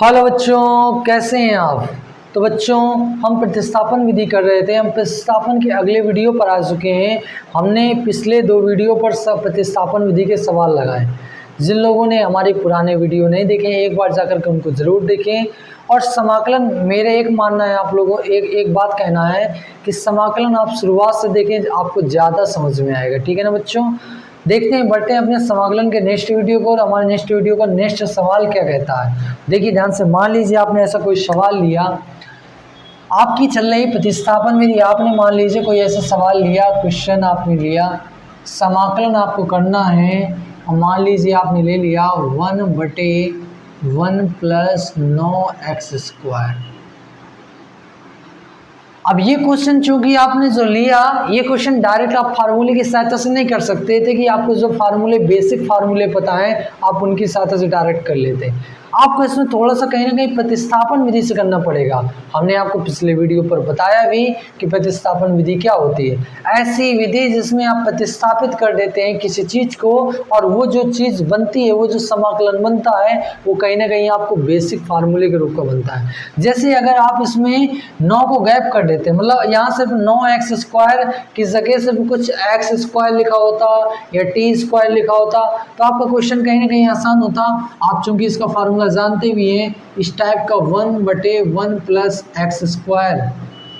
Hello बच्चों, कैसे हैं आप। तो बच्चों, हम प्रतिस्थापन विधि कर रहे थे। हम प्रतिस्थापन के अगले वीडियो पर आ चुके हैं। हमने पिछले दो वीडियो पर सब प्रतिस्थापन विधि के सवाल लगाए। जिन लोगों ने हमारे पुराने वीडियो नहीं देखे हैं, एक बार जाकर के उनको ज़रूर देखें। और समाकलन, मेरे एक मानना है, आप लोगों एक बात कहना है कि समाकलन आप शुरुआत से देखें, आपको ज़्यादा समझ में आएगा। ठीक है ना बच्चों। देखते हैं, बढ़ते हैं अपने समाकलन के नेक्स्ट वीडियो को। और हमारे नेक्स्ट वीडियो का नेक्स्ट सवाल क्या कहता है, देखिए ध्यान से। मान लीजिए आपने ऐसा कोई सवाल लिया, आपकी चल रही प्रतिस्थापन विधि, आपने मान लीजिए कोई ऐसा सवाल लिया, क्वेश्चन आपने लिया, समाकलन आपको करना है। और मान लीजिए आपने ले लिया 1/1 + 9x²। अब ये क्वेश्चन चूंकि आपने जो लिया, ये क्वेश्चन डायरेक्ट आप फार्मूले की सहायता से नहीं कर सकते थे कि आपको जो फार्मूले, बेसिक फार्मूले पता है, आप उनकी सहायता से डायरेक्ट कर लेते। आपको इसमें थोड़ा सा कहीं ना कहीं प्रतिस्थापन विधि से करना पड़ेगा। हमने आपको पिछले वीडियो पर बताया भी कि प्रतिस्थापन विधि क्या होती है। ऐसी विधि जिसमें आप प्रतिस्थापित कर देते हैं किसी चीज़ को, और वो जो चीज़ बनती है, वो जो समाकलन बनता है, वो कहीं ना कहीं आपको बेसिक फार्मूले के रूप का बनता है। जैसे अगर आप इसमें 9 को गैप कर देते हैं, मतलब यहाँ सिर्फ 9x² की जगह सिर्फ कुछ x² लिखा होता या t² लिखा होता, तो आपका क्वेश्चन कहीं ना कहीं आसान होता। आप चूंकि इसका फार्मूला जानते भी हैं, इस टाइप का 1/1 + x²,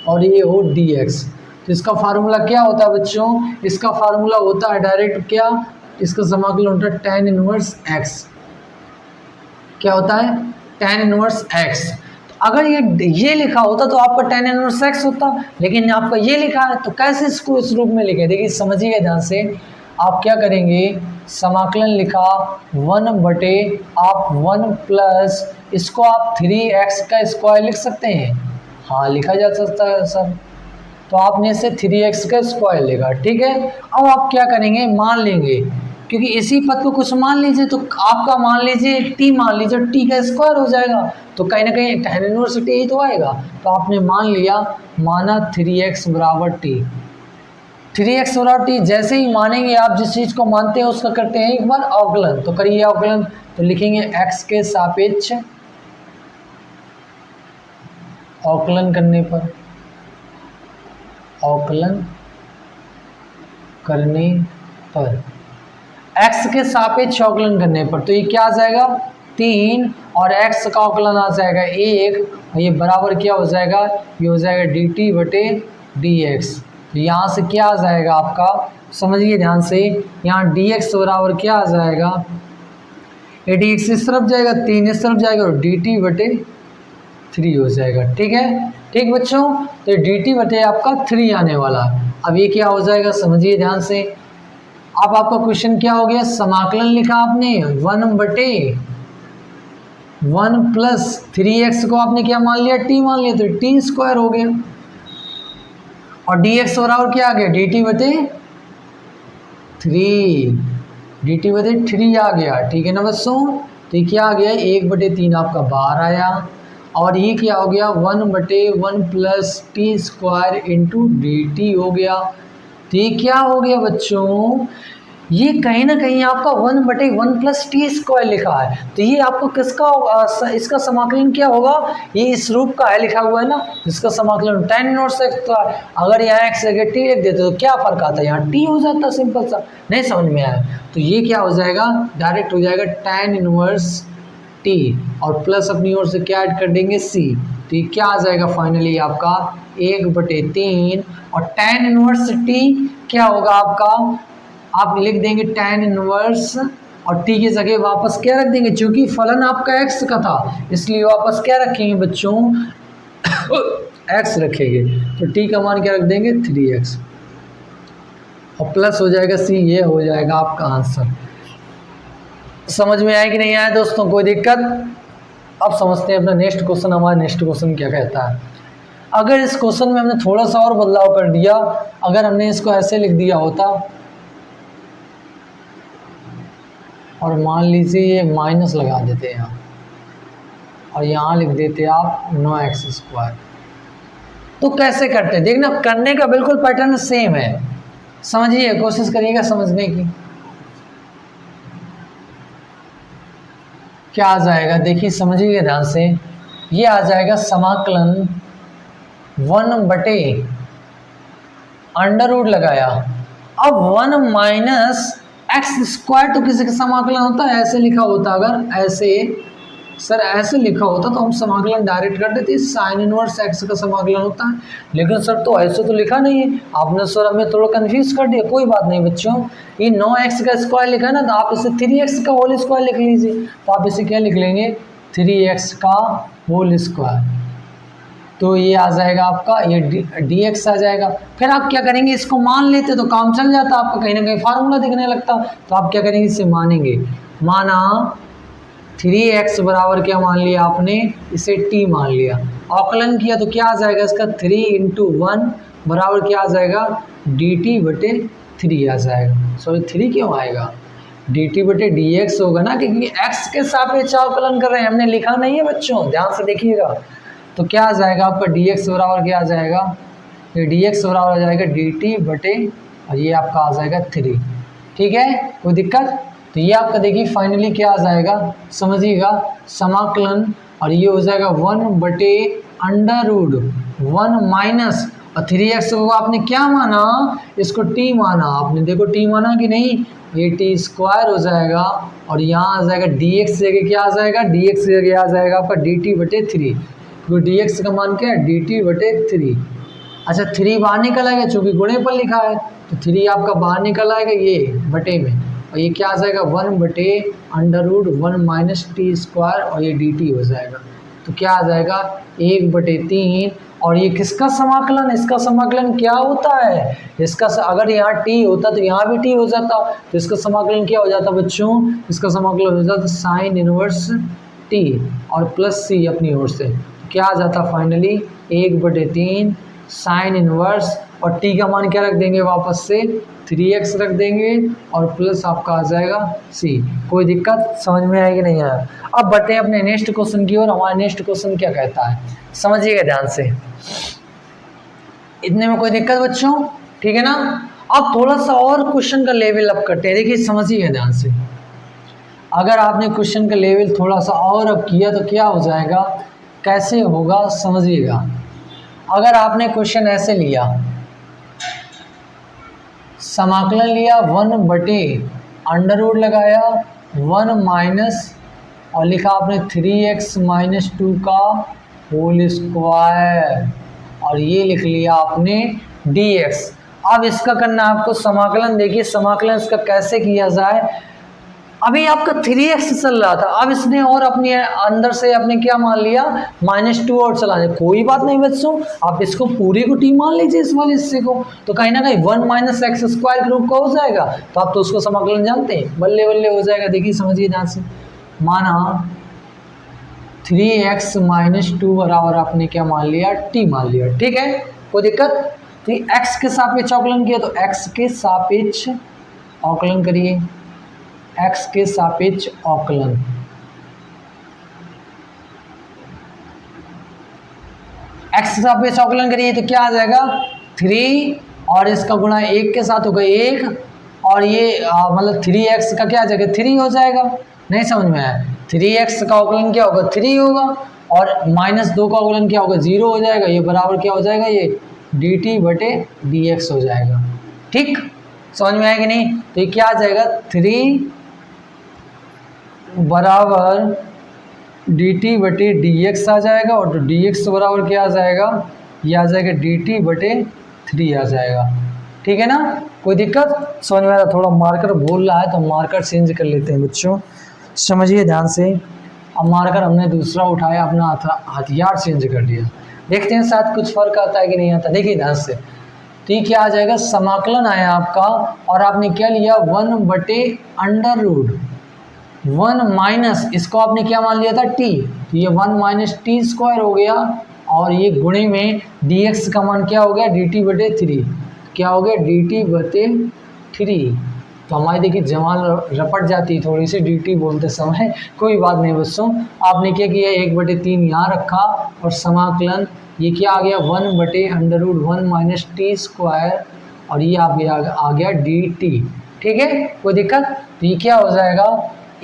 और ये हो dx। तो इसका फार्मूला क्या होता है बच्चों? इसका फार्मूला होता है डायरेक्ट क्या, इसका समाकलन होता है tan 1x। क्या होता है? tan 1x। अगर ये लिखा होता तो आपका tan 1x होता, लेकिन आपका ये लिखा है, तो कैसे इसको इस रूप में लिखे? देखिए समझिए ध्यान से। आप क्या करेंगे, समाकलन लिखा 1/1 प्लस, इसको आप 3x² लिख सकते हैं। हाँ, लिखा जा सकता है सर। तो आपने इसे 3x² लिखा, ठीक है। अब आप क्या करेंगे, मान लेंगे, क्योंकि इसी पद को कुछ मान लीजिए, तो आपका मान लीजिए t, मान लीजिए t का स्क्वायर हो जाएगा, तो कहीं ना कहीं tan 1t ही तो आएगा। तो आपने मान लिया, माना 3x = t। 3x = t जैसे ही मानेंगे, आप जिस चीज़ को मानते हैं उसका करते हैं एक बार अवकलन। तो करिए अवकलन, तो लिखेंगे x के सापेक्ष अवकलन करने पर, अवकलन करने पर, x के सापेक्ष अवकलन करने पर, तो ये क्या आ जाएगा 3, और x का अवकलन आ जाएगा 1, और ये बराबर क्या हो जाएगा, ये हो जाएगा dt/dx। तो यहाँ से क्या आ जाएगा आपका, समझिए ध्यान से, यहाँ dx बराबर क्या आ जाएगा, ये dx इस तरफ जाएगा, 3 इस तरफ जाएगा, और dt/3 हो जाएगा। ठीक है, ठीक बच्चों। तो dt/ आपका 3 आने वाला। अब ये क्या हो जाएगा, समझिए ध्यान से। अब आपका क्वेश्चन क्या हो गया, समाकलन लिखा आपने 1/1 + 3x को आपने क्या मान लिया, t मान लिया, तो t² हो गया। और dx बराबर क्या आ गया, dt/3, dt/3 आ गया। ठीक है ना बच्चों। तो ये क्या आ गया, 1/3 आपका बाहर आया, और ये क्या हो गया, 1/1 + t² dt हो गया। तो ये क्या हो गया बच्चों, ये कहीं ना कहीं आपका 1/1 + t² लिखा है। तो ये आपको किसका, इसका समाकलन क्या होगा, ये इस रूप का है, लिखा हुआ है ना, इसका समाकलन tan 1x। तो अगर यहाँ x जगह t लिख देते तो क्या फर्क आता है, यहाँ t हो जाता, सिंपल सा। नहीं समझ में आया, तो ये क्या हो जाएगा, डायरेक्ट हो जाएगा tan 1t, और प्लस अपनी ओर से क्या ऐड कर देंगे, c। तो ये क्या आ जाएगा फाइनली आपका 1/3, और tan 1t क्या होगा आपका, आप लिख देंगे tan 1, और t की जगह वापस क्या रख देंगे, क्योंकि फलन आपका x का था, इसलिए वापस क्या रखेंगे बच्चों, x रखेंगे। तो t का मान क्या रख देंगे, 3x, और प्लस हो जाएगा c। ये हो जाएगा आपका आंसर। समझ में आया कि नहीं आया दोस्तों, कोई दिक्कत? अब समझते हैं अपना नेक्स्ट क्वेश्चन। हमारा नेक्स्ट क्वेश्चन क्या कहता है। अगर इस क्वेश्चन में हमने थोड़ा सा और बदलाव कर दिया, अगर हमने इसको ऐसे लिख दिया होता, और मान लीजिए ये माइनस लगा देते हैं यहाँ, और यहाँ लिख देते आप 9x², तो कैसे करते हैं, देखना करने का बिल्कुल पैटर्न सेम है। समझिए, कोशिश करिएगा समझने की। क्या आ जाएगा, देखिए समझिए ध्यान से, ये आ जाएगा समाकलन 1/अंडर रूट लगाया। अब 1 माइनस एक्स स्क्वायर तो किसी का समाकलन होता है, ऐसे लिखा होता, अगर ऐसे सर ऐसे लिखा होता तो हम समाकलन डायरेक्ट कर देते, साइन इनवर्स एक्स का समाकलन होता है, लेकिन सर तो ऐसे तो लिखा नहीं है, आपने सर हमें थोड़ा कंफ्यूज कर दिया। कोई बात नहीं बच्चों, ये 9x का स्क्वायर लिखा है ना, तो आप इसे 3x का होल स्क्वायर लिख लीजिए। तो आप इसे क्या लिख लेंगे, 3x का होल स्क्वायर। तो ये आ जाएगा आपका, ये dx आ जाएगा। फिर आप क्या करेंगे, इसको मान लेते तो काम चल जाता, आपका कहीं ना कहीं फार्मूला दिखने लगता। तो आप क्या करेंगे, इसे मानेंगे, माना 3x बराबर क्या मान लिया आपने, इसे t मान लिया, अवकलन किया तो क्या आ जाएगा इसका, 3 × 1 बराबर क्या आ जाएगा, dt/3 आ जाएगा। सॉरी 3 क्यों आएगा, dt/dx होगा ना, क्योंकि x के सापेक्ष अवकलन कर रहे हैं, हमने लिखा नहीं है बच्चों, ध्यान से देखिएगा। तो क्या आ जाएगा आपका dx बराबर क्या आ जाएगा, ये dx बराबर आ जाएगा dt/ और ये आपका आ जाएगा 3। ठीक है, कोई दिक्कत। तो ये आपका देखिए फाइनली क्या आ जाएगा, समझिएगा, समाकलन, और ये हो जाएगा 1/√1 माइनस, और 3x को आपने क्या माना, इसको t माना, आपने देखो t माना कि नहीं, ये t² हो जाएगा, और यहाँ आ जाएगा dx जगह क्या आ जाएगा, dx जगह आ जाएगा आपका dt/3, तो dx का मान क्या है, dt/3। अच्छा 3 बाहर निकल आएगा, चूंकि गुणे पर लिखा है तो 3 आपका बाहर निकल आएगा ये बटे में, और ये क्या आ जाएगा 1/√1 माइनस t², और ये dt हो जाएगा। तो क्या आ जाएगा 1/3, और ये किसका समाकलन, इसका समाकलन क्या होता है, इसका अगर यहाँ t होता तो यहाँ भी t हो जाता, तो इसका समाकलन क्या हो जाता बच्चों, इसका समाकलन हो जाता साइन इनवर्स t और प्लस c अपनी ओर से, क्या आ जाता फाइनली 1/3 साइन इनवर्स, और t का मान क्या रख देंगे, वापस से 3x रख देंगे, और प्लस आपका आ जाएगा c। कोई दिक्कत समझ में आएगी नहीं आया। अब बढ़ते हैं अपने नेक्स्ट क्वेश्चन की ओर। हमारा नेक्स्ट क्वेश्चन क्या कहता है, समझिएगा ध्यान से, इतने में कोई दिक्कत बच्चों, ठीक है ना। अब थोड़ा सा और क्वेश्चन का लेवल अप करते हैं, देखिए समझिएगा ध्यान से, अगर आपने क्वेश्चन का लेवल थोड़ा सा और अप किया तो क्या हो जाएगा, कैसे होगा समझिएगा। अगर आपने क्वेश्चन ऐसे लिया, समाकलन लिया 1/√, लगाया 1 माइनस, और लिखा आपने 3x - 2 का होल स्क्वायर, और ये लिख लिया आपने dx। अब इसका करना आपको समाकलन, देखिए समाकलन इसका कैसे किया जाए। अभी आपका 3x चल रहा था, अब इसने और अपने अंदर से अपने क्या मान लिया, -2 और चला जाए, कोई बात नहीं बच्चों, आप इसको पूरे को t मान लीजिए इस वाले हिस्से को, तो कहीं ना कहीं 1 माइनस एक्स स्क्वायर के रूप का हो जाएगा। तो आप तो उसको समाकलन जानते हैं, बल्ले बल्ले हो जाएगा। देखिए समझिए ध्यान से, माना 3x - 2 बराबर आपने क्या मान लिया, t मान लिया, ठीक है, कोई दिक्कत। तो x के सापेक्ष अवकलन किया, तो x के सापेक्ष अवकलन करिए, x के सापेक्ष अवकलन, x के सापेक्ष अवकलन करिए तो क्या आ जाएगा 3, और इसका गुणा 1 के साथ होगा 1, और ये मतलब 3x का क्या आ जाएगा 3 हो जाएगा। नहीं समझ में आया, 3x का अवकलन क्या होगा 3 होगा, और -2 का अवकलन क्या होगा 0 हो जाएगा, ये बराबर क्या हो जाएगा, ये dt/dx हो जाएगा। ठीक, समझ में आएगा नहीं, तो ये क्या आ जाएगा 3 बराबर dt/dx आ जाएगा, और dx बराबर क्या आ जाएगा, ये आ जाएगा dt/3 आ जाएगा। ठीक है ना, कोई दिक्कत समझ में आ रहा। थोड़ा मार्कर भूल रहा है तो मार्कर चेंज कर लेते हैं बच्चों, समझिए ध्यान से। अब मार्कर हमने दूसरा उठाया, अपना हथियार चेंज कर दिया, देखते हैं शायद कुछ फर्क आता है कि नहीं आता। देखिए ध्यान से, तो ये क्या आ जाएगा, समाकलन आया आपका, और आपने क्या लिया 1/√1 माइनस, इसको आपने क्या मान लिया था t, तो ये 1 माइनस t² हो गया, और ये गुणे में dx का मान क्या हो गया dt/3, क्या हो गया dt/3। तो हमारी देखिए जवान रपट जाती है थोड़ी सी dt बोलते समय, कोई बात नहीं बच्चों। आपने क्या किया 1/3 यहाँ रखा, और समाकलन ये क्या आ गया 1/√1 माइनस t², और ये आ गया dt। ठीक है, कोई दिक्कत। तो ये क्या हो जाएगा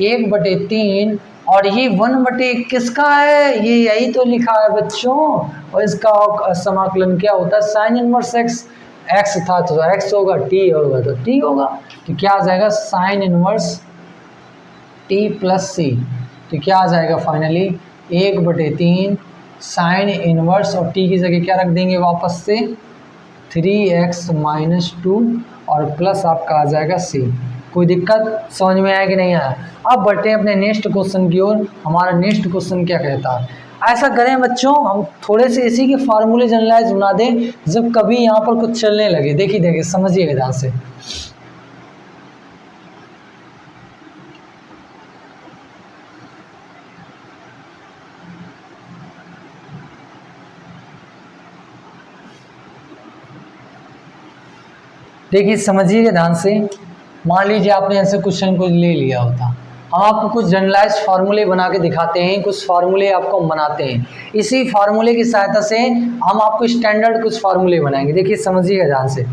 1/3, और ये 1/, किसका है, ये यही तो लिखा है बच्चों। और इसका समाकलन क्या होता है, साइन इनवर्स एक्स। एक्स था तो एक्स होगा, टी होगा तो टी होगा। तो क्या आ जाएगा, साइन इनवर्स टी प्लस सी। तो क्या आ जाएगा फाइनली, 1/3 साइन इनवर्स, और टी की जगह क्या रख देंगे वापस से 3x - 2 और प्लस आपका आ जाएगा सी। कोई दिक्कत समझ में आया कि नहीं आया। अब बढ़ते हैं अपने नेक्स्ट क्वेश्चन की ओर। हमारा नेक्स्ट क्वेश्चन क्या कहता है, ऐसा करें बच्चों हम थोड़े से इसी के फार्मूले जनरलाइज बना दें जब कभी यहाँ पर कुछ चलने लगे। देखिए समझिएगा ध्यान से। देखिए समझिएगा ध्यान से। मान लीजिए आपने ऐसे क्वेश्चन को ले लिया होता, हम आपको कुछ जनरलाइज फार्मूले बना के दिखाते हैं, कुछ फार्मूले आपको बनाते हैं, इसी फार्मूले की सहायता से हम आपको स्टैंडर्ड कुछ फार्मूले बनाएंगे। देखिए समझिएगा ध्यान से।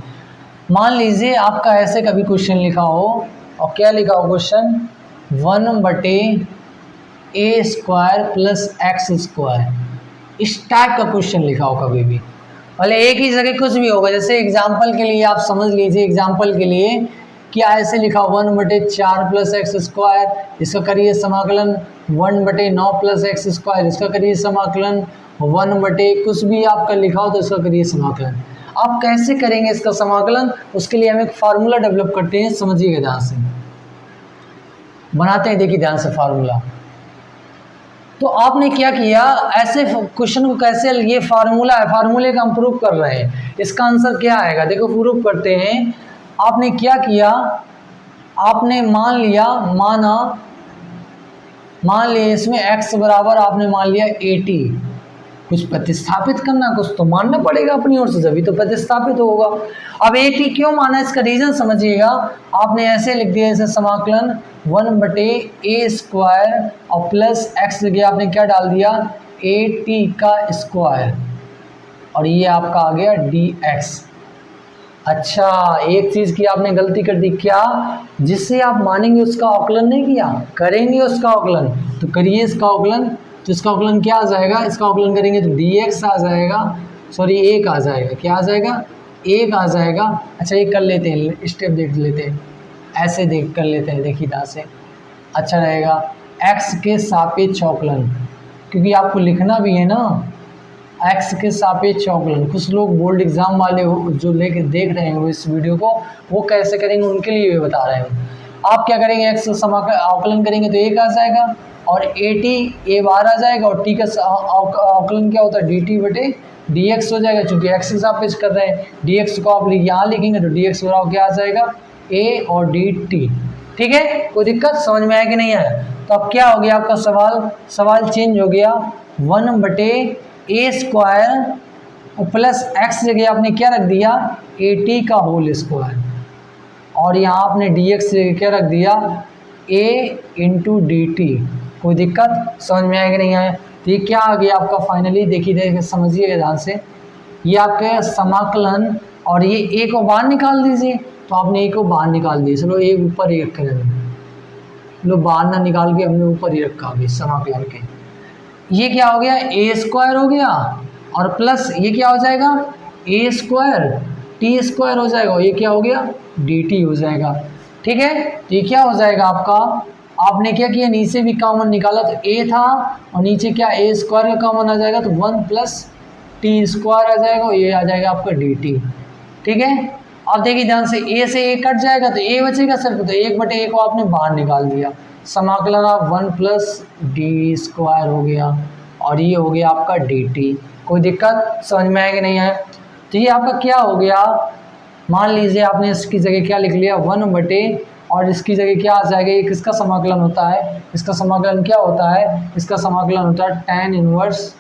मान लीजिए आपका ऐसे कभी क्वेश्चन लिखा हो, और क्या लिखा हो क्वेश्चन, 1/a² + x², इस टाइप का क्वेश्चन लिखा हो कभी भी। भले एक ही जगह कुछ भी होगा, जैसे एग्जाम्पल के लिए आप समझ लीजिए, एग्जाम्पल के लिए क्या ऐसे लिखा 1/4 + x², इसका करिए समाकलन 1/9 + x², इसका करिए समाकलन 1/ कुछ भी आपका लिखा हो तो इसका करिए समाकलन। आप कैसे करेंगे इसका समाकलन, उसके लिए हम एक फार्मूला डेवलप करते हैं, समझिएगा ध्यान से, बनाते हैं। देखिए ध्यान से फार्मूला। तो आपने क्या किया, ऐसे क्वेश्चन को कैसे, ये फार्मूला है, फार्मूले का हम प्रूफ कर रहे हैं, इसका आंसर क्या आएगा, देखो प्रूफ करते हैं। आपने क्या किया, आपने मान लिया इसमें x बराबर आपने मान लिया 80, कुछ प्रतिस्थापित करना, कुछ तो मानना पड़ेगा अपनी ओर से, जब तो प्रतिस्थापित होगा। अब 80 क्यों माना, इसका रीजन समझिएगा। आपने ऐसे लिख दिया, जैसे समाकलन 1/a² और प्लस x जगह आपने क्या डाल दिया 80² और ये आपका आ गया dx। अच्छा, एक चीज की आपने गलती कर दी, क्या, जिससे आप मानेंगे उसका आकलन नहीं किया, करेंगे उसका आकलन, तो करिए इसका आकलन। तो इसका आकलन क्या आ जाएगा, इसका आकलन करेंगे तो dx आ जाएगा, सॉरी 1 आ जाएगा, क्या आ जाएगा 1 आ जाएगा। अच्छा ये कर लेते हैं, स्टेप देख लेते हैं, ऐसे देख कर लेते हैं, देखिए ध्यान से, अच्छा रहेगा। x के सापेक्ष आकलन, क्योंकि आपको लिखना भी है ना, x के सापेक्ष आकलन। कुछ लोग बोर्ड एग्जाम वाले हो जो लेके देख रहे हैं इस वीडियो को, वो कैसे करेंगे उनके लिए भी बता रहे हैं। आप क्या करेंगे, x का आकलन करेंगे तो 1 आ जाएगा और 80 a बार आ जाएगा, और t का आकलन क्या होता है dt/dx हो जाएगा, चूंकि x के सापेक्ष कर रहे हैं। dx को आप यहाँ लिखेंगे तो dx बराबर क्या आ जाएगा a और dt। ठीक है, कोई दिक्कत समझ में आया कि नहीं आया। तो अब क्या हो गया आपका सवाल चेंज हो गया, 1/a² और प्लस x जगह आपने क्या रख दिया 80 का होल स्क्वायर, और यहाँ आपने dx जगह क्या रख दिया a × dt। कोई दिक्कत समझ में आया कि नहीं आया। तो ये क्या आ गया आपका फाइनली, देखिए समझिएगा ध्यान से, ये आपका समाकलन, और ये a को बाहर निकाल दीजिए। तो आपने a को बाहर निकाल दिया, चलो a ऊपर ही रखे, लो बाहर ना निकाल के हमने ऊपर ही रखा अभी समाकलन के। ये क्या हो गया a² हो गया, और प्लस ये क्या हो जाएगा a² t² हो जाएगा, और ये क्या हो गया dt हो जाएगा। ठीक है, तो ये क्या हो जाएगा आपका, आपने क्या किया नीचे भी कॉमन निकाला तो a था, और नीचे क्या a² का कॉमन आ जाएगा तो 1 + t² आ जाएगा, और ये आ जाएगा आपका dt। ठीक है, अब देखिए ध्यान से, a से a कट जाएगा तो a बचेगा सिर्फ, तो 1/a को आपने बाहर निकाल दिया, समाकलन आप 1 + d² हो गया, और ये हो गया आपका dt। कोई दिक्कत समझ में आया कि नहीं आया। तो ये आपका क्या हो गया, मान लीजिए आपने इसकी जगह क्या लिख लिया 1/, और इसकी जगह क्या आ जाएगा, ये किसका समाकलन होता है, इसका समाकलन क्या होता है, इसका समाकलन होता है tan इनवर्स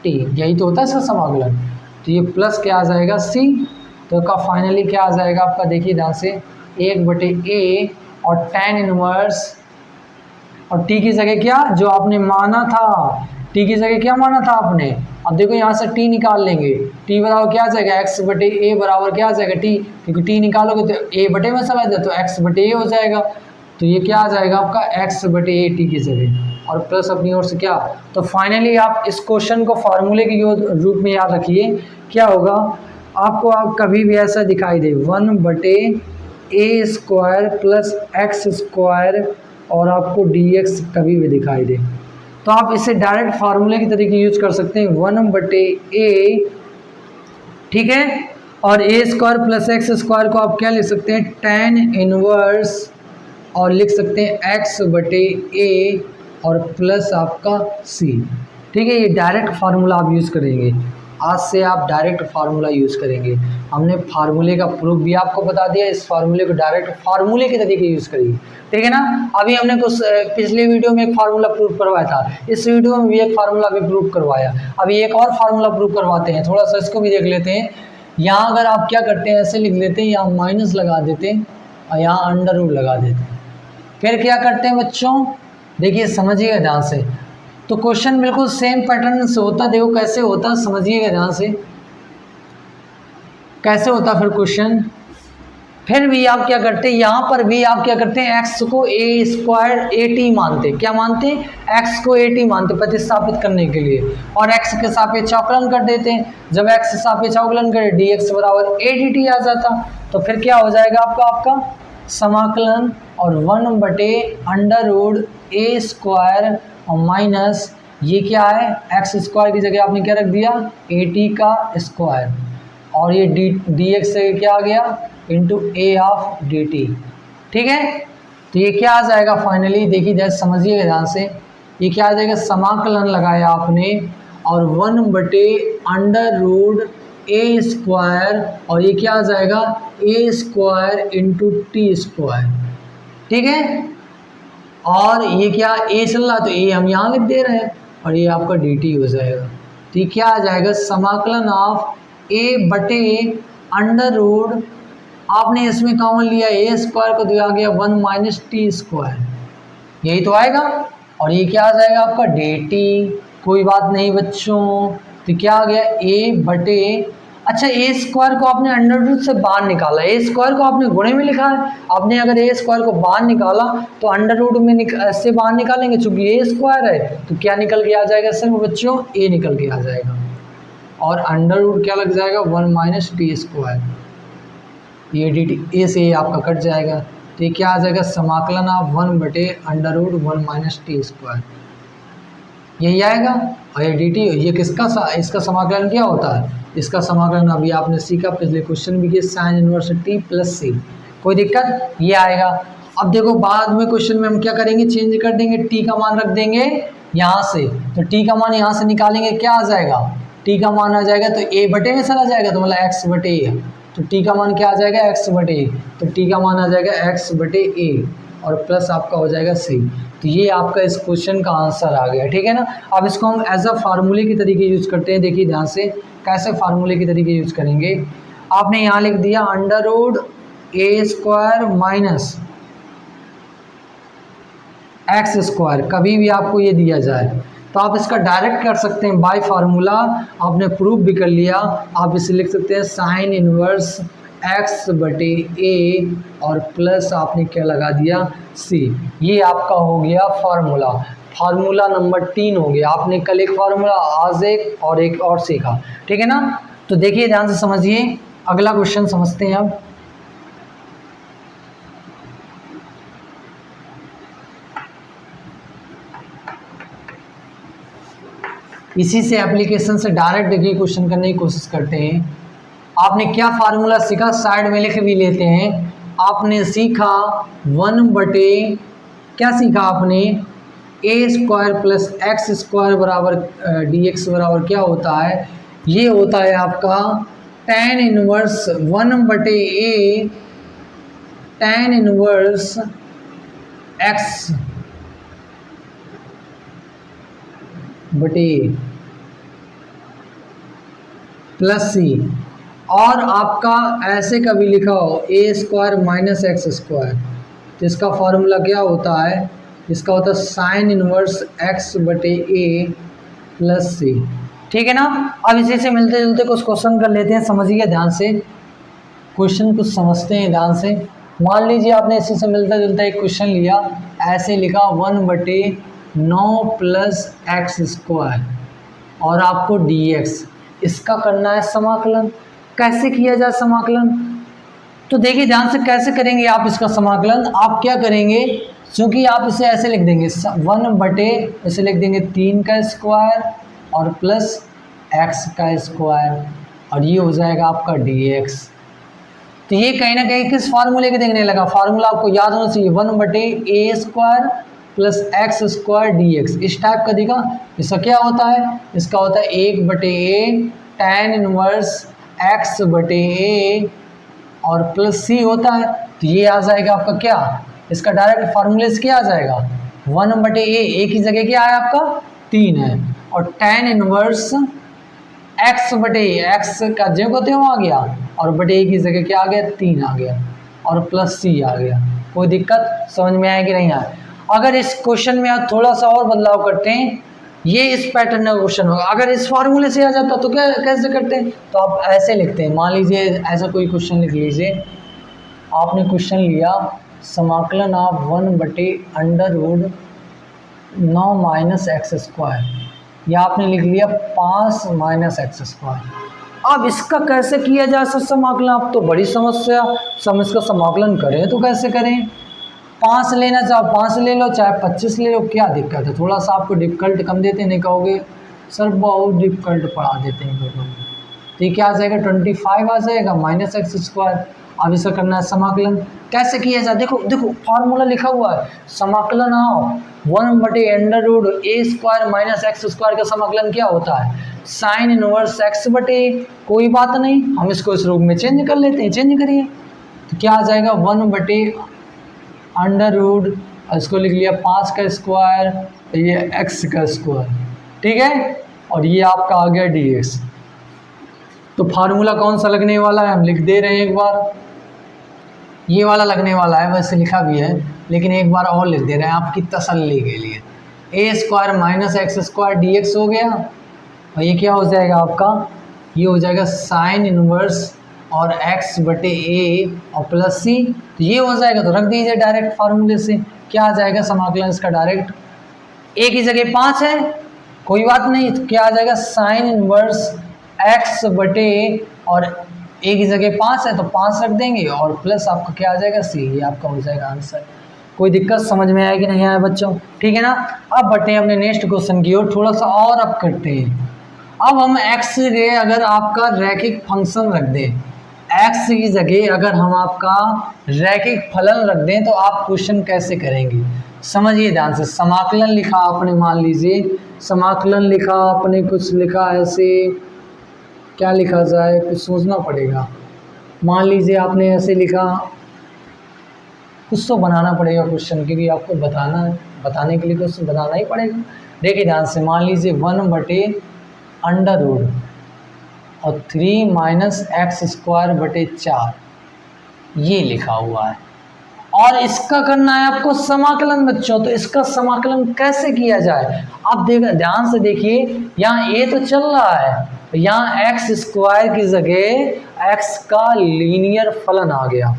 t, यही तो होता है इसका समाकलन। तो ये प्लस क्या आ जाएगा c, तो का फाइनली क्या आ जाएगा आपका, देखिए ध्यान से 1/a और tan इनवर्स, और t की जगह क्या जो आपने माना था, t की जगह क्या माना था आपने, अब देखो यहाँ से t निकाल लेंगे, t बराबर क्या आ जाएगा x/a बराबर क्या आ जाएगा t, क्योंकि t निकालोगे तो a/a में सब आ जाए तो x/a हो जाएगा। तो ये क्या आ जाएगा आपका x/a t की जगह, और प्लस अपनी ओर से क्या। तो फाइनली आप इस क्वेश्चन को फार्मूले के रूप में याद रखिए, क्या होगा आपको, आप कभी भी ऐसा दिखाई दे 1/a² प्लस एक्स स्क्वायर और आपको dx कभी भी दिखाई दे, तो आप इसे डायरेक्ट फार्मूले की तरीके यूज कर सकते हैं 1/a, ठीक है, और a² प्लस एक्स स्क्वायर को आप क्या लिख सकते हैं, tan इनवर्स, और लिख सकते हैं x/a और प्लस आपका c, ठीक है। ये डायरेक्ट फार्मूला आप यूज़ करेंगे, आज से आप डायरेक्ट फार्मूला यूज़ करेंगे। हमने फार्मूले का प्रूफ भी आपको बता दिया, इस फार्मूले को डायरेक्ट फार्मूले के तरीके यूज़ करिए, ठीक है ना। अभी हमने कुछ पिछले वीडियो में एक फार्मूला प्रूफ करवाया था, इस वीडियो में भी एक फार्मूला भी प्रूफ करवाया, अभी एक और फार्मूला प्रूफ करवाते हैं, थोड़ा सा इसको भी देख लेते हैं। यहाँ अगर आप क्या करते हैं, ऐसे लिख लेते हैं, यहाँ माइनस लगा देते हैं और यहाँ अंडर रूट लगा देते हैं, फिर क्या करते हैं बच्चों, देखिए समझिएगा ध्यान से। तो क्वेश्चन बिल्कुल सेम पैटर्न से होता, देखो कैसे होता, समझिएगा ध्यान से कैसे होता फिर क्वेश्चन। फिर भी आप क्या करते हैं, यहाँ पर भी आप क्या करते हैं, x को a² at मानते, क्या मानते हैं, x को at मानते प्रतिस्थापित करने के लिए, और x के सापेक्ष अवकलन कर देते हैं। जब x के सापेक्ष अवकलन करें dx बराबर a dt आ जाता, तो फिर क्या हो जाएगा आपका समाकलन, और 1/√a² और माइनस ये क्या है, x² की जगह आपने क्या रख दिया, at का स्क्वायर, और ये dx से क्या आ गया इंटू a/dt, ठीक है। तो ये क्या आ जाएगा फाइनली, देखिए जैसे समझिएगा ध्यान से, ये क्या आ जाएगा, समाकलन लगाया आपने और 1/√a², और ये क्या आ जाएगा a² इंटू t², ठीक है। और ये क्या a चल रहा, तो a हम यहाँ लिख दे रहे हैं, और ये आपका dt हो जाएगा। तो ये क्या आ जाएगा, समाकलन ऑफ a/√, आपने इसमें कॉमन लिया a² को दिया गया 1 - t², यही तो आएगा, और ये क्या आ जाएगा आपका dt, कोई बात नहीं बच्चों। तो क्या आ गया अच्छा a² को आपने अंडर रूट से बाहर निकाला, a² को आपने गुणे में लिखा है, आपने अगर a² को बाहर निकाला तो अंडर रूट में से बाहर निकालेंगे, चूंकि a² है तो क्या निकल के आ जाएगा सिर्फ बच्चों, a निकल के आ जाएगा, और अंडर रूट क्या लग जाएगा 1 - t², ये dt a से ये आपका कट जाएगा, तो ये क्या आ जाएगा, समाकलन आप 1/√1 - t², यही आएगा। और ये dt, ये इसका समाकलन क्या होता है, इसका समाकलन अभी आपने सीखा, पिछले क्वेश्चन भी किया, sine inverse t plus c, कोई दिक्कत, ये आएगा। अब देखो बाद में क्वेश्चन में हम क्या करेंगे, चेंज कर देंगे, t का मान रख देंगे यहाँ से, तो t का मान यहाँ से निकालेंगे, क्या आ जाएगा, t का मान आ जाएगा तो a/a में चला जाएगा, तो मतलब x/a, तो t का मान क्या आ जाएगा, x/a, तो t का मान आ जाएगा x/a और प्लस आपका हो जाएगा c। तो ये आपका इस क्वेश्चन का आंसर आ गया, ठीक है ना। अब इसको हम एज अ फार्मूले की तरीके यूज करते हैं, देखिए ध्यान से कैसे फार्मूले की तरीके यूज करेंगे। आपने यहाँ लिख दिया अंडर√a² माइनस x², कभी भी आपको ये दिया जाए तो आप इसका डायरेक्ट कर सकते हैं बाय फार्मूला, आपने प्रूफ भी कर लिया, आप इसे लिख सकते हैं साइन इनवर्स x/a और प्लस आपने क्या लगा दिया c, ये आपका हो गया फार्मूला, फार्मूला नंबर 3 हो गया। आपने कल एक फार्मूला, आज एक और सीखा, ठीक है ना। तो देखिए ध्यान से समझिए, अगला क्वेश्चन समझते हैं अब। इसी से एप्लीकेशन से डायरेक्ट देखिए क्वेश्चन करने की कोशिश करते हैं। आपने क्या फार्मूला सीखा, साइड में लिख भी लेते हैं। आपने सीखा 1/, क्या सीखा आपने, a² प्लस x² बराबर dx बराबर क्या होता है, ये होता है आपका tan inverse 1/a tan inverse x/a plus c, और आपका ऐसे कभी लिखा हो a² माइनस x², तो इसका फार्मूला क्या होता है, इसका होता है sine inverse x/a plus c, ठीक है ना। अब इसी से मिलते जुलते कुछ क्वेश्चन कर लेते हैं, समझिए ध्यान से, क्वेश्चन कुछ समझते हैं ध्यान से। मान लीजिए आपने इसी से मिलता जुलता एक क्वेश्चन लिया, ऐसे लिखा 1/√a² 9 प्लस एक्स स्क्वायर और आपको dx, इसका करना है समाकलन। कैसे किया जाए समाकलन? तो देखिए ध्यान से कैसे करेंगे आप इसका समाकलन। आप क्या करेंगे, क्योंकि आप इसे ऐसे लिख देंगे 1 बटे इसे लिख देंगे 3 का स्क्वायर और प्लस x का स्क्वायर और ये हो जाएगा आपका dx। तो ये कहीं ना कहीं किस फार्मूले के देखने लगा, फार्मूला आपको याद होना चाहिए 1/a² plus x square dx, इस टाइप का दिखा। इसका क्या होता है, इसका होता है 1/a tan इनवर्स x/a और प्लस c होता है। तो ये आ जाएगा आपका क्या, इसका डायरेक्ट फार्मूले से क्या आ जाएगा 1/a की जगह क्या है आपका 3 है और tan इनवर्स x का जो होते हो आ गया और बटे a की जगह क्या आ गया 3 आ गया और प्लस c आ गया। कोई दिक्कत समझ में आएगी नहीं आए? अगर इस क्वेश्चन में आप थोड़ा सा और बदलाव करते हैं, ये इस पैटर्न का क्वेश्चन होगा। अगर इस फार्मूले से आ जाता तो क्या कैसे करते हैं, तो आप ऐसे लिखते हैं। मान लीजिए ऐसा कोई क्वेश्चन लिख लीजिए, आपने क्वेश्चन लिया समाकलन आप 1/√9 माइनस एक्स स्क्वायर, या आपने लिख लिया 5 माइनस एक्स स्क्वायर। अब इसका कैसे किया जा सकता समाकलन? आप तो बड़ी समस्या, हम इसका समाकलन करें तो कैसे करें? 5 लेना चाहे 5 ले लो, चाहे 25 ले लो, क्या दिक्कत है? थोड़ा सा आपको डिफिकल्ट कम देते हैं, नहीं कहोगे सर बहुत डिफिकल्ट पढ़ा देते हैं लोगों को। तो ये क्या आ जाएगा 25 आ जाएगा माइनस एक्स स्क्वायर। अब इसका करना है समाकलन। कैसे किया जाए? देखो देखो फार्मूला लिखा हुआ है, समाकलन आप 1/√a² माइनस एक्स स्क्वायर का समाकलन क्या होता है साइन इनवर्स x बटे। कोई बात नहीं, हम इसको इस रूप में चेंज कर लेते हैं, चेंज करिए। तो क्या आ जाएगा 1/√, इसको लिख लिया 5 का स्क्वायर, ये x का स्क्वायर, ठीक है, और ये आपका आ गया dx। तो फार्मूला कौन सा लगने वाला है हम लिख दे रहे हैं एक बार, ये वाला लगने वाला है, वैसे लिखा भी है लेकिन एक बार और लिख दे रहे हैं आपकी तसल्ली के लिए। a² minus x square dx हो गया और ये क्या हो जाएगा आपका, ये हो जाएगा साइन इनवर्स और x बटे a और प्लस c। तो ये हो जाएगा, तो रख दीजिए डायरेक्ट फार्मूले से। क्या आ जाएगा समाकलन इसका डायरेक्ट, a की जगह 5 है, कोई बात नहीं, तो क्या आ जाएगा साइन इनवर्स x बटे और a की जगह 5 है तो 5 रख देंगे और प्लस आपका क्या आ जाएगा c, ये आपका हो जाएगा आंसर। कोई दिक्कत समझ में आएगी नहीं आया बच्चों, ठीक है ना? अब बढ़ते हैं अपने नेक्स्ट क्वेश्चन की ओर, थोड़ा सा और अब करते हैं। अब हम x के अगर आपका रैखिक फंक्शन रख दें, x की जगह अगर हम आपका रैखिक फलन रख दें तो आप क्वेश्चन कैसे करेंगे समझिए ध्यान से। समाकलन लिखा आपने, मान लीजिए समाकलन लिखा आपने, कुछ लिखा ऐसे, क्या लिखा जाए कुछ सोचना पड़ेगा। मान लीजिए आपने ऐसे लिखा, कुछ तो बनाना पड़ेगा क्वेश्चन, क्योंकि आपको बताना है, बताने के लिए क्वेश्चन बनाना ही पड़ेगा। देखिए ध्यान से, मान लीजिए 1/√, और 3 माइनस एक्स स्क्वायर बटे 4 ये लिखा हुआ है और इसका करना है आपको समाकलन बच्चों। तो इसका समाकलन कैसे किया जाए आप ध्यान से देखिए, यहाँ a तो चल रहा है, यहाँ एक्स स्क्वायर की जगह x का लीनियर फलन आ गया।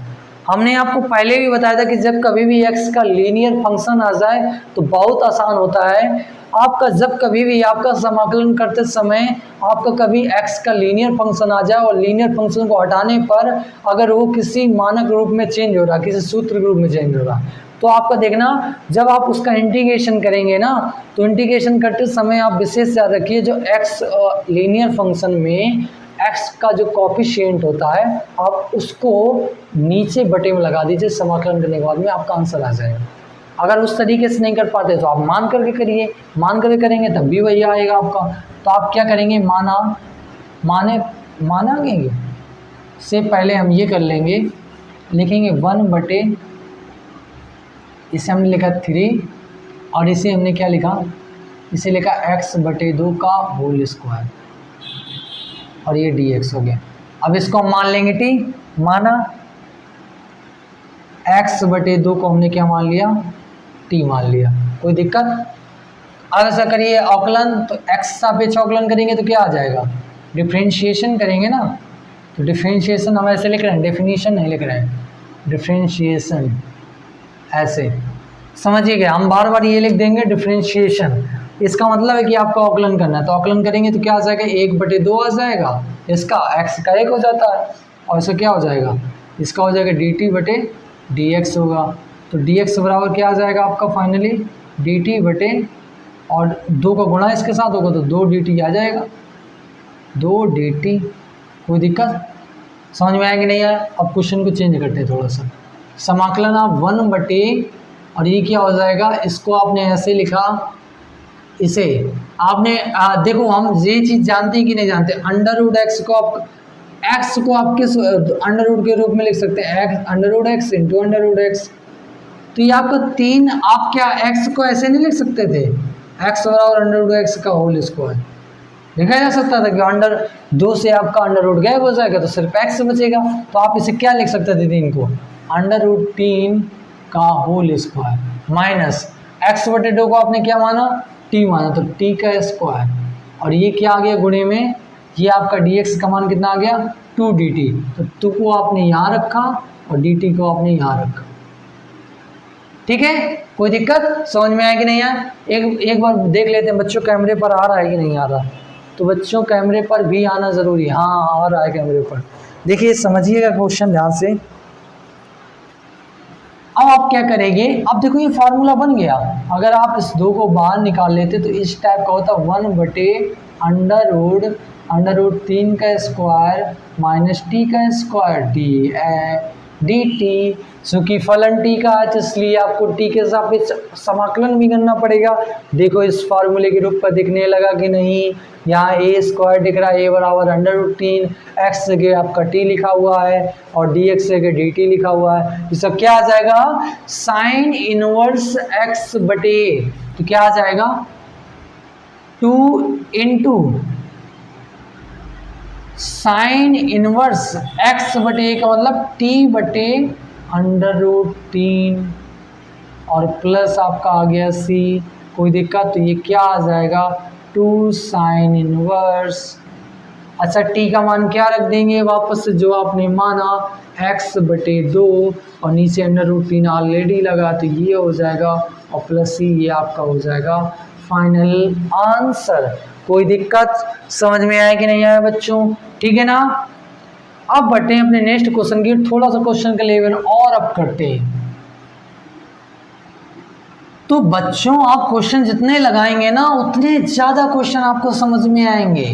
हमने आपको पहले भी बताया था कि जब कभी भी x का लीनियर फंक्शन आ जाए तो बहुत आसान होता है आपका। जब कभी भी आपका समाकलन करते समय आपका कभी x का लीनियर फंक्शन आ जाए और लीनियर फंक्शन को हटाने पर अगर वो किसी मानक रूप में चेंज हो रहा, किसी सूत्र रूप में चेंज हो रहा, तो आपका देखना जब आप उसका इंटीग्रेशन करेंगे ना, तो इंटीग्रेशन करते समय आप विशेष याद रखिए जो x लीनियर फंक्शन में x का जो कॉफिशिएंट होता है आप उसको नीचे बटे में लगा दीजिए, समाकलन करने के बाद में आपका आंसर आ जाएगा। अगर उस तरीके से नहीं कर पाते तो आप मान करके करिए, मान करके करेंगे तब भी वही आएगा आपका। तो आप क्या करेंगे, मानेंगे से पहले हम ये कर लेंगे, लिखेंगे 1/, इसे हमने लिखा 3 और इसे हमने क्या लिखा, इसे लिखा x/2 का होल स्क्वायर और ये dx हो गया। अब इसको हम मान लेंगे t, माना x/2 को हमने क्या मान लिया, t मान लिया। कोई दिक्कत? अब ऐसा करिए अवकलन, तो x सापेक्ष अवकलन करेंगे तो क्या आ जाएगा, डिफरेंशिएशन करेंगे ना। तो डिफरेंशिएशन हम ऐसे लिख रहे हैं, डेफिनेशन नहीं लिख रहे हैं, डिफरेंशिएशन ऐसे समझिएगा, हम बार बार ये लिख देंगे डिफरेंशिएशन, इसका मतलब है कि आपको आकलन करना है, तो आकलन करेंगे तो क्या आ जाएगा, 1/2 आ जाएगा, इसका x का 1 हो जाता है, और इसका क्या हो जाएगा, इसका हो जाएगा dt/dx होगा। तो dx बराबर क्या आ जाएगा आपका फाइनली, dt/ और 2 का गुणा इसके साथ होगा तो 2 dt आ जाएगा, 2 dt। कोई दिक्कत समझ में आएगी नहीं आया? अब क्वेश्चन को चेंज करते हैं थोड़ा सा, समाकलन आप 1/, और ये क्या हो जाएगा, इसको आपने ऐसे लिखा, इसे आपने देखो हम ये चीज़ जानते हैं कि नहीं जानते, √x को आप किस अंडर रूट के रूप में लिख सकते हैं, x √x। तो ये आपका 3, आप क्या x को ऐसे नहीं लिख सकते थे, x बराबर √x का होल स्क्वायर लिखा जा सकता था कि √2 से आपका √ गायब हो जाएगा तो सिर्फ x बचेगा, तो आप इसे क्या लिख सकते थे 3 को, √3 का होल स्क्वायर माइनस x/2 को आपने क्या माना, t माना, तो t का स्क्वायर, और ये क्या आ गया गुणे में, ये आपका dx का मान कितना आ गया, 2 dt, तो 2 को आपने यहाँ रखा और dt को आपने यहाँ रखा। ठीक है, कोई दिक्कत समझ में आया कि नहीं आया? एक बार देख लेते हैं बच्चों कैमरे पर आ रहा है कि नहीं आ रहा, तो बच्चों कैमरे पर भी आना ज़रूरी है, हाँ आ रहा है कैमरे पर। देखिए समझिएगा क्वेश्चन ध्यान से। अब आप क्या करेंगे, अब देखो ये फार्मूला बन गया, अगर आप इस 2 को बाहर निकाल लेते तो इस टाइप का होता 1/√3 का स्क्वायर माइनस t का स्क्वायर dt, चूँकि फलन t का है तो इसलिए आपको t के सापेक्ष समाकलन भी करना पड़ेगा। देखो इस फार्मूले के रूप पर दिखने लगा कि नहीं, यहाँ a² दिख रहा है, a बराबर √3, x जगह आपका t लिखा हुआ है और dx जगह dt लिखा हुआ है, तो सब क्या आ जाएगा, साइन इनवर्स x/a, तो क्या आ जाएगा 2 इंटू साइन इनवर्स x/a का मतलब t/√3 और प्लस आपका आ गया c, कोई दिक्कत, तो ये क्या आ जाएगा 2 साइन इनवर्स, अच्छा t का मान क्या रख देंगे वापस से जो आपने माना x/2 और नीचे √3 ऑलरेडी लगा, तो ये हो जाएगा और प्लस c, ये आपका हो जाएगा फाइनल आंसर। कोई दिक्कत समझ में आया कि नहीं आया बच्चों? ठीक है ना। अब बढ़ते हैं अपने नेक्स्ट क्वेश्चन की, थोड़ा सा क्वेश्चन का लेवल और अप करते हैं। तो बच्चों आप क्वेश्चन जितने लगाएंगे ना उतने ज़्यादा क्वेश्चन आपको समझ में आएंगे,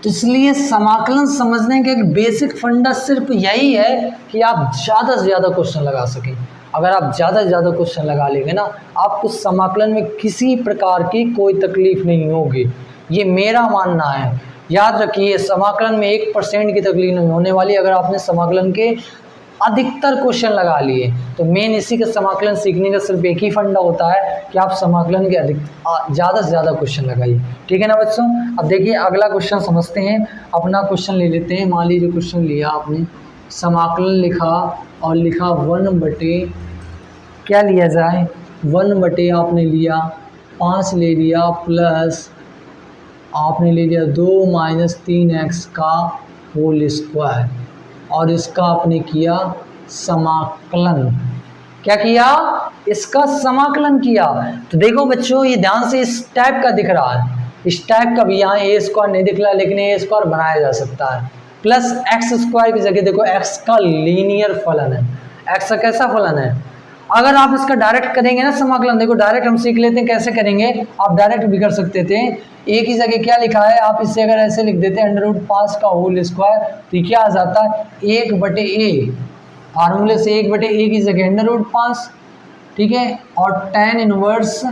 तो इसलिए समाकलन समझने का एक बेसिक फंडा सिर्फ यही है कि आप ज़्यादा से ज़्यादा क्वेश्चन लगा सकें। अगर आप ज़्यादा से ज़्यादा क्वेश्चन लगा लेंगे ना, आपको समाकलन में किसी प्रकार की कोई तकलीफ नहीं होगी, ये मेरा मानना है। याद रखिए समाकलन में 1% की तकलीफ नहीं होने वाली अगर आपने समाकलन के अधिकतर क्वेश्चन लगा लिए। तो मेन इसी का समाकलन सीखने का सिर्फ एक ही फंडा होता है कि आप समाकलन के ज़्यादा से ज़्यादा क्वेश्चन लगाइए। ठीक है ना बच्चों। अब देखिए अगला क्वेश्चन समझते हैं। अपना क्वेश्चन ले लेते हैं। मान लीजिए क्वेश्चन लिया आपने, समाकलन लिखा और लिखा 1/, क्या लिया जाए 1/, आपने लिया 5 ले लिया, प्लस आपने ले लिया 2 - 3x का होल स्क्वायर, और इसका आपने किया समाकलन। क्या किया? इसका समाकलन किया। तो देखो बच्चों ये ध्यान से इस टाइप का दिख रहा है, इस टाइप का भी यहाँ a² नहीं दिख रहा, लेकिन a² बनाया जा सकता है। प्लस x² की जगह देखो x का लीनियर फलन है, x का कैसा फलन है। अगर आप इसका डायरेक्ट करेंगे ना समाकलन, देखो डायरेक्ट हम सीख लेते हैं कैसे करेंगे। आप डायरेक्ट भी कर सकते थे, a की जगह क्या लिखा है, आप इसे अगर ऐसे लिख देते हैं √5 का होल स्क्वायर, तो क्या आ जाता है 1/a, फार्मूले से 1/a की जगह √5, ठीक है, और tan इनवर्स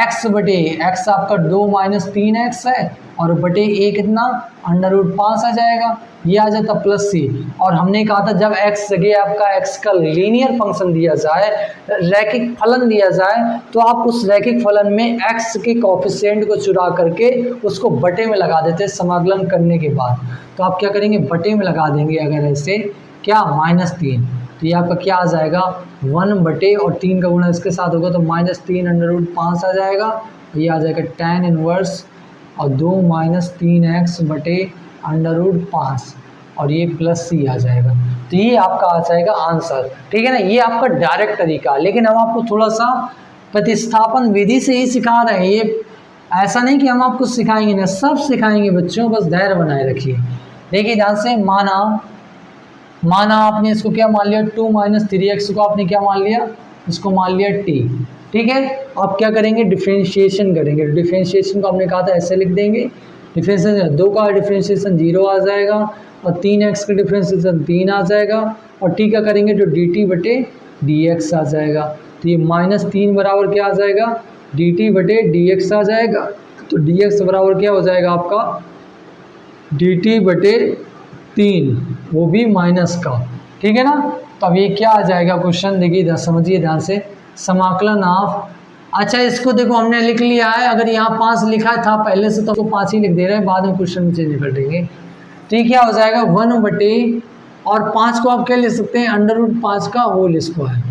x/a, x आपका 2 - 3x है और बटे a कितना √5 आ जाएगा, ये आ जाता प्लस c। और हमने कहा था जब x जगह आपका x का लीनियर फंक्शन दिया जाए, रैखिक फलन दिया जाए, तो आप उस रैखिक फलन में x के कोएफिशिएंट को चुरा करके उसको बटे में लगा देते समाकलन करने के बाद। तो आप क्या करेंगे, बटे में लगा देंगे अगर ऐसे, क्या -3, तो ये आपका क्या आ जाएगा 1/, और 3 का गुणा इसके साथ होगा तो -3 √5 आ जाएगा, ये आ जाएगा tan इनवर्स और 2 - 3x/√5, और ये प्लस c आ जाएगा। तो ये आपका आ जाएगा आंसर, ठीक है ना। ये आपका डायरेक्ट तरीका, लेकिन हम आपको थोड़ा सा प्रतिस्थापन विधि से ही सिखा रहे हैं। ये ऐसा नहीं कि हम आपको सिखाएंगे ना, सब सिखाएंगे बच्चों, बस धैर्य बनाए रखिए। देखिए ध्यान से, माना आपने इसको क्या मान लिया, 2 - 3x को आपने क्या मान लिया, इसको मान लिया t, ठीक है। अब क्या करेंगे, डिफ्रेंशिएशन करेंगे। डिफ्रेंशिएशन को हमने कहा था ऐसे लिख देंगे, डिफ्रेंशिएशन 2 का डिफ्रेंशिएशन 0 आ जाएगा और 3x का डिफ्रेंशिएशन 3 आ जाएगा और t का करेंगे तो dt/dx आ जाएगा। तो ये -3 बराबर क्या आ जाएगा, dt/dx आ जाएगा। तो dx बराबर क्या हो जाएगा आपका, dt/3, वो भी माइनस का, ठीक है ना। तो अब ये क्या आ जाएगा क्वेश्चन, देखिए समझिए ध्यान से, समाकलन ऑफ, अच्छा इसको देखो हमने लिख लिया है, अगर यहाँ 5 लिखा था पहले से तो 5 ही लिख दे रहे हैं, बाद में क्वेश्चन में चेंज कर देंगे। तो ये क्या हो जाएगा 1/, और 5 को आप क्या लिख सकते हैं, √5 का होल स्क्वायर,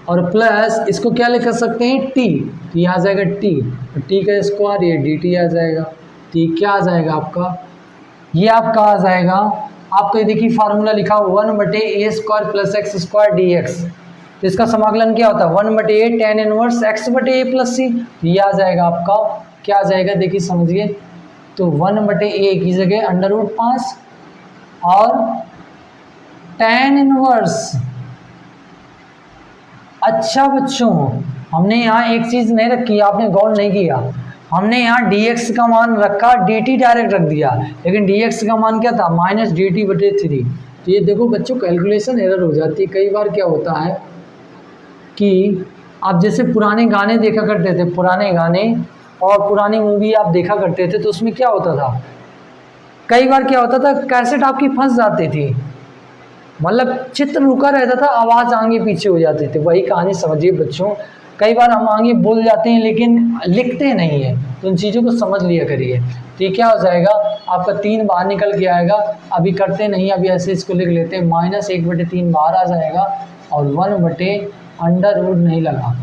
और प्लस इसको क्या लिख सकते हैं t, तो ये आ जाएगा t, t का स्क्वायर, ये dt आ जाएगा। तो ये क्या आ जाएगा आपका, ये आपका आ जाएगा, आपको ये देखिए फार्मूला लिखा 1/a² + x² dx। तो इसका समाकलन क्या होता है, 1/a tan inverse x/a + c। ये आ जाएगा आपका, क्या आ जाएगा देखिए समझिए, तो 1/a की जगह √5 और tan इनवर्स। अच्छा बच्चों, हमने यहाँ एक चीज़ नहीं रखी, आपने गौर नहीं किया, हमने यहाँ dx का मान रखा, dt डायरेक्ट रख दिया, लेकिन dx का मान क्या था, -dt/3। तो ये देखो बच्चों कैलकुलेशन एरर हो जाती है। कई बार क्या होता है कि आप जैसे पुराने गाने देखा करते थे, पुराने गाने और पुरानी मूवी आप देखा करते थे, तो उसमें क्या होता था, कई बार क्या होता था कैसेट आपकी फंस जाती थी, मतलब चित्र रुका रहता था, आवाज़ आगे पीछे हो जाती थी। वही कहानी समझिए बच्चों, कई बार हम आगे बोल जाते हैं लेकिन लिखते नहीं हैं, तो उन चीज़ों को समझ लिया करिए। तो ये क्या हो जाएगा आपका, 3 बाहर निकल के आएगा, अभी करते नहीं, अभी ऐसे इसको लिख लेते हैं, -1/3 बाहर आ जाएगा और 1/√, नहीं लगा,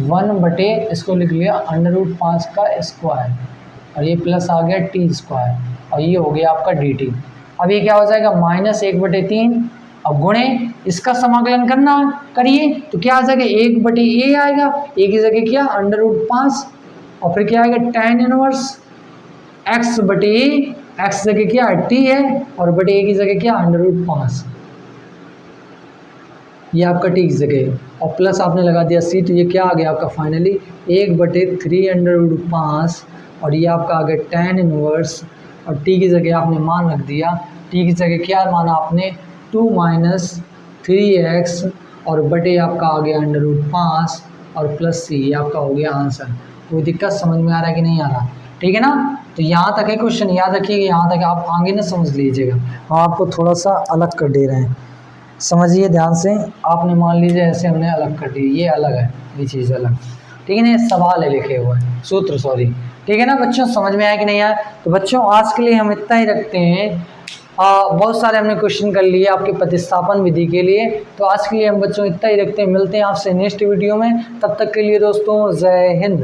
1/ इसको लिख लिया √5 का स्क्वायर, और ये प्लस आ गया t², और ये हो गया आपका dt। अब ये क्या हो जाएगा -1/3, अब गुणे इसका समाकलन करना करिए, तो क्या आ जाएगा 1/a आएगा, a की जगह क्या √5, और फिर क्या आएगा tan इनवर्स x/a, x जगह क्या t है, और बटे a की जगह क्या √5, ये आपका t की जगह, और प्लस आपने लगा दिया c, तो ये क्या आ गया आपका फाइनली 1/3 √5, और ये आपका आ गया tan इनवर्स, और t की जगह आपने मान रख दिया, t की जगह क्या माना आपने 2 - 3x, और बटे आपका आ गया √5 और प्लस c, ये आपका हो गया आंसर। कोई दिक्कत समझ में आ रहा है कि नहीं आ रहा, ठीक है ना। तो यहाँ तक है क्वेश्चन, याद रखिएगा, यहाँ तक आप आगे ना समझ लीजिएगा, हम आपको थोड़ा सा अलग कर दे रहे हैं, समझिए ध्यान से। आपने मान लीजिए ऐसे हमने अलग कर दी, ये अलग है, ये चीज़ अलग, ठीक है ना, ये सवाल है लिखे हुए सूत्र, सॉरी, ठीक है ना बच्चों, समझ में आया कि नहीं आया। तो बच्चों आज के लिए हम इतना ही रखते हैं, बहुत सारे हमने क्वेश्चन कर लिए आपके प्रतिस्थापन विधि के लिए, तो आज के लिए हम बच्चों इतना ही रखते हैं, मिलते हैं आपसे नेक्स्ट वीडियो में, तब तक के लिए दोस्तों जय हिंद।